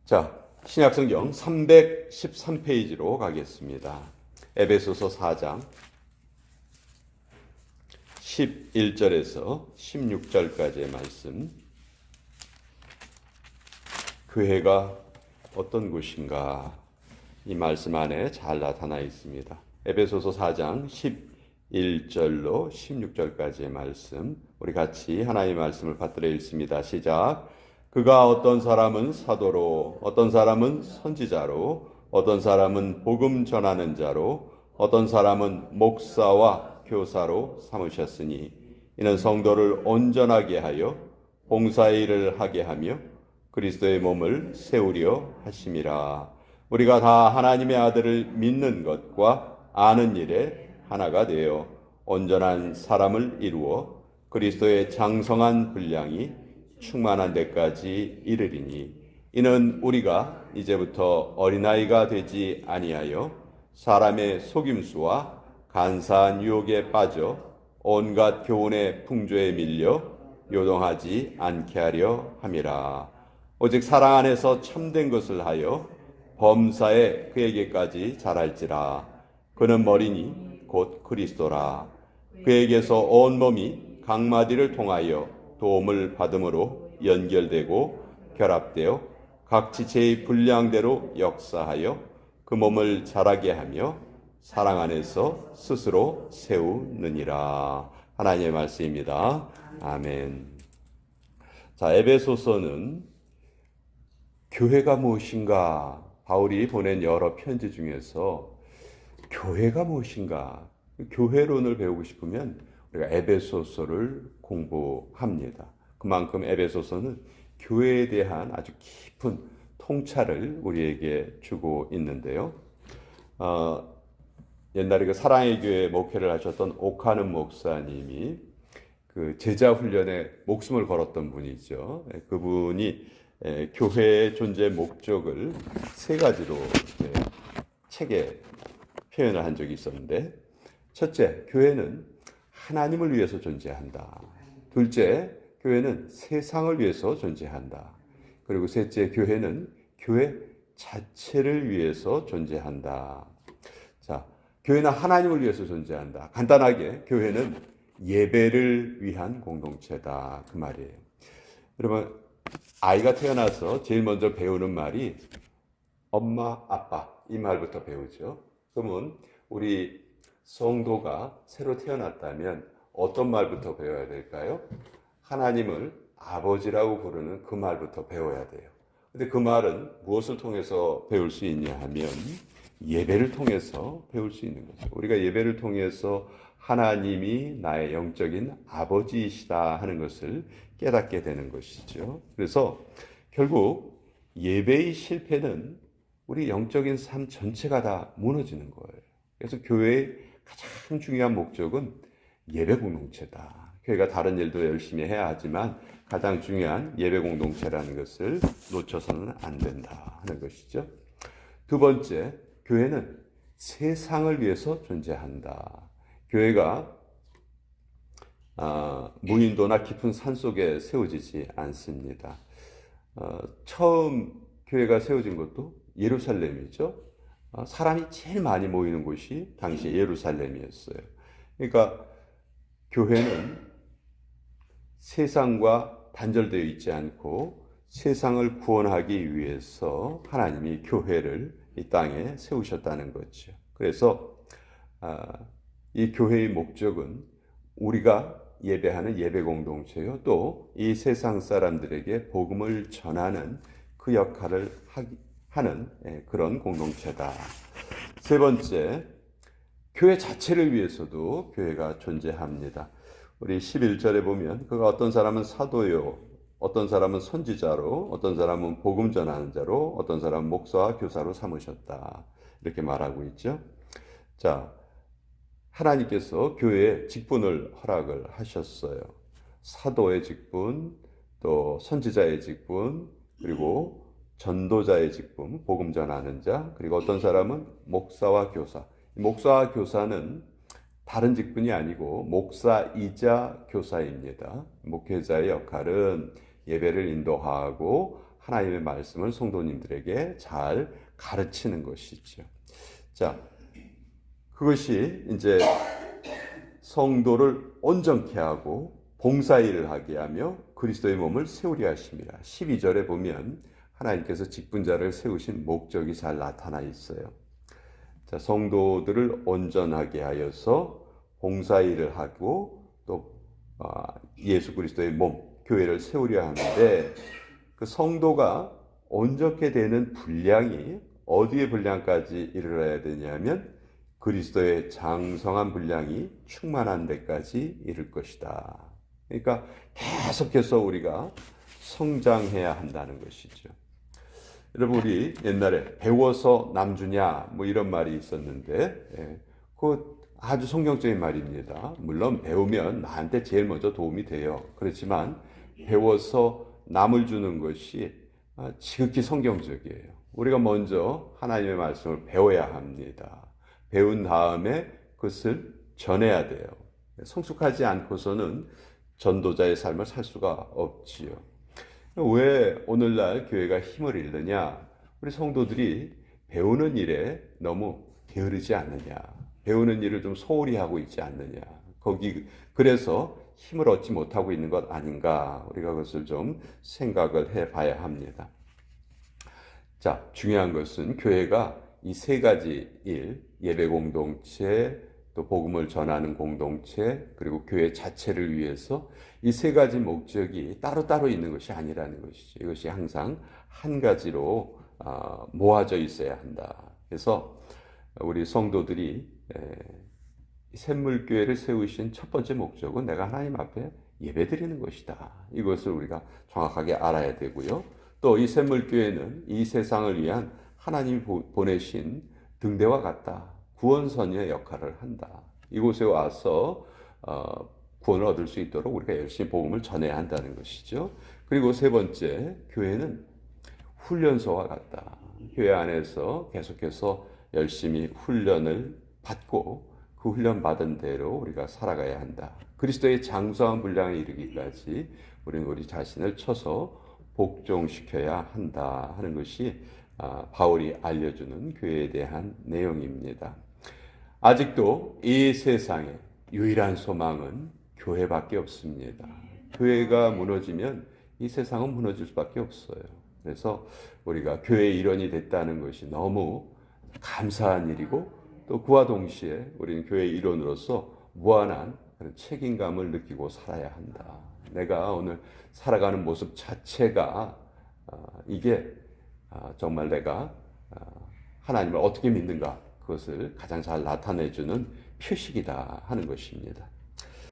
자, 신약성경 313페이지로 가겠습니다. 에베소서 4장 11절에서 16절까지의 말씀. 교회가 어떤 곳인가, 이 말씀 안에 잘 나타나 있습니다. 에베소서 4장 11절로 16절까지의 말씀, 우리 같이 하나님의 말씀을 받들어 읽습니다. 시작. 그가 어떤 사람은 사도로, 어떤 사람은 선지자로, 어떤 사람은 복음 전하는 자로, 어떤 사람은 목사와 교사로 삼으셨으니 이는 성도를 온전하게 하여 봉사의 일을 하게 하며 그리스도의 몸을 세우려 하심이라. 우리가 다 하나님의 아들을 믿는 것과 아는 일에 하나가 되어 온전한 사람을 이루어 그리스도의 장성한 분량이 충만한 데까지 이르리니 이는 우리가 이제부터 어린아이가 되지 아니하여 사람의 속임수와 간사한 유혹에 빠져 온갖 교훈의 풍조에 밀려 요동하지 않게 하려 함이라. 오직 사랑 안에서 참된 것을 하여 범사에 그에게까지 자랄지라. 그는 머리니 곧 그리스도라. 그에게서 온 몸이 각 마디를 통하여 도움을 받음으로 연결되고 결합되어 각 지체의 분량대로 역사하여 그 몸을 자라게 하며 사랑 안에서 스스로 세우느니라. 하나님의 말씀입니다. 아멘. 자, 에베소서는 교회가 무엇인가, 바울이 보낸 여러 편지 중에서 교회가 무엇인가, 교회론을 배우고 싶으면 우리가 에베소서를 공부합니다. 그만큼 에베소서는 교회에 대한 아주 깊은 통찰을 우리에게 주고 있는데요. 옛날에 그 사랑의 교회 목회를 하셨던 오카는 목사님이 그 제자 훈련에 목숨을 걸었던 분이죠. 그분이 교회의 존재 목적을 세 가지로 책에 표현을 한 적이 있었는데, 첫째, 교회는 하나님을 위해서 존재한다. 둘째, 교회는 세상을 위해서 존재한다. 그리고 셋째, 교회는 교회 자체를 위해서 존재한다. 자, 교회는 하나님을 위해서 존재한다. 간단하게 교회는 예배를 위한 공동체다, 그 말이에요. 여러분, 아이가 태어나서 제일 먼저 배우는 말이 엄마, 아빠, 이 말부터 배우죠. 그러면 우리 성도가 새로 태어났다면 어떤 말부터 배워야 될까요? 하나님을 아버지라고 부르는 그 말부터 배워야 돼요. 근데 그 말은 무엇을 통해서 배울 수 있냐 하면 예배를 통해서 배울 수 있는 거죠. 우리가 예배를 통해서 하나님이 나의 영적인 아버지이시다 하는 것을 깨닫게 되는 것이죠. 그래서 결국 예배의 실패는 우리 영적인 삶 전체가 다 무너지는 거예요. 그래서 교회의 가장 중요한 목적은 예배 공동체다. 교회가 다른 일도 열심히 해야 하지만 가장 중요한 예배 공동체라는 것을 놓쳐서는 안 된다 하는 것이죠. 두 번째, 교회는 세상을 위해서 존재한다. 교회가 무인도나 깊은 산속에 세워지지 않습니다. 처음 교회가 세워진 것도 예루살렘이죠. 사람이 제일 많이 모이는 곳이 당시 예루살렘이었어요. 그러니까 교회는 세상과 단절되어 있지 않고 세상을 구원하기 위해서 하나님이 교회를 이 땅에 세우셨다는 거죠. 그래서 이 교회의 목적은 우리가 예배하는 예배 공동체요, 또 이 세상 사람들에게 복음을 전하는 그 역할을 하는 그런 공동체다. 세 번째, 교회 자체를 위해서도 교회가 존재합니다. 우리 11절에 보면 그가 어떤 사람은 사도요, 어떤 사람은 선지자로, 어떤 사람은 복음 전하는 자로, 어떤 사람은 목사와 교사로 삼으셨다, 이렇게 말하고 있죠. 자, 하나님께서 교회에 직분을 허락을 하셨어요. 사도의 직분, 또 선지자의 직분, 그리고 전도자의 직분, 복음 전하는 자, 그리고 어떤 사람은 목사와 교사. 목사와 교사는 다른 직분이 아니고 목사이자 교사입니다. 목회자의 역할은 예배를 인도하고 하나님의 말씀을 성도님들에게 잘 가르치는 것이죠. 자, 그것이 이제 성도를 온전케 하고 봉사일을 하게 하며 그리스도의 몸을 세우려 하십니다. 12절에 보면 하나님께서 직분자를 세우신 목적이 잘 나타나 있어요. 자, 성도들을 온전하게 하여서 봉사일을 하고 또 예수 그리스도의 몸, 교회를 세우려 하는데 그 성도가 온전케 되는 분량이 어디에 분량까지 이르러야 되냐면 그리스도의 장성한 분량이 충만한 데까지 이를 것이다. 그러니까 계속해서 우리가 성장해야 한다는 것이죠. 여러분, 우리 옛날에 배워서 남주냐 뭐 이런 말이 있었는데 그 아주 성경적인 말입니다. 물론 배우면 나한테 제일 먼저 도움이 돼요. 그렇지만 배워서 남을 주는 것이 지극히 성경적이에요. 우리가 먼저 하나님의 말씀을 배워야 합니다. 배운 다음에 그것을 전해야 돼요. 성숙하지 않고서는 전도자의 삶을 살 수가 없지요. 왜 오늘날 교회가 힘을 잃느냐? 우리 성도들이 배우는 일에 너무 게으르지 않느냐? 배우는 일을 좀 소홀히 하고 있지 않느냐? 그래서 힘을 얻지 못하고 있는 것 아닌가? 우리가 그것을 좀 생각을 해봐야 합니다. 자, 중요한 것은 교회가 이 세 가지 일, 예배 공동체, 또 복음을 전하는 공동체, 그리고 교회 자체를 위해서 이 세 가지 목적이 따로따로 있는 것이 아니라는 것이죠. 이것이 항상 한 가지로 모아져 있어야 한다. 그래서 우리 성도들이 샘물교회를 세우신 첫 번째 목적은 내가 하나님 앞에 예배드리는 것이다. 이것을 우리가 정확하게 알아야 되고요. 또 이 샘물교회는 이 세상을 위한 하나님이 보내신 등대와 같다. 구원선의 역할을 한다. 이곳에 와서 구원을 얻을 수 있도록 우리가 열심히 복음을 전해야 한다는 것이죠. 그리고 세 번째, 교회는 훈련소와 같다. 교회 안에서 계속해서 열심히 훈련을 받고 그 훈련 받은 대로 우리가 살아가야 한다. 그리스도의 장성한 분량에 이르기까지 우리는 우리 자신을 쳐서 복종시켜야 한다 하는 것이 바울이 알려주는 교회에 대한 내용입니다. 아직도 이 세상에 유일한 소망은 교회밖에 없습니다. 교회가 무너지면 이 세상은 무너질 수밖에 없어요. 그래서 우리가 교회의 일원이 됐다는 것이 너무 감사한 일이고 또 그와 동시에 우리는 교회의 일원으로서 무한한 그런 책임감을 느끼고 살아야 한다. 내가 오늘 살아가는 모습 자체가 이게 정말 내가 하나님을 어떻게 믿는가 그것을 가장 잘 나타내주는 표식이다 하는 것입니다.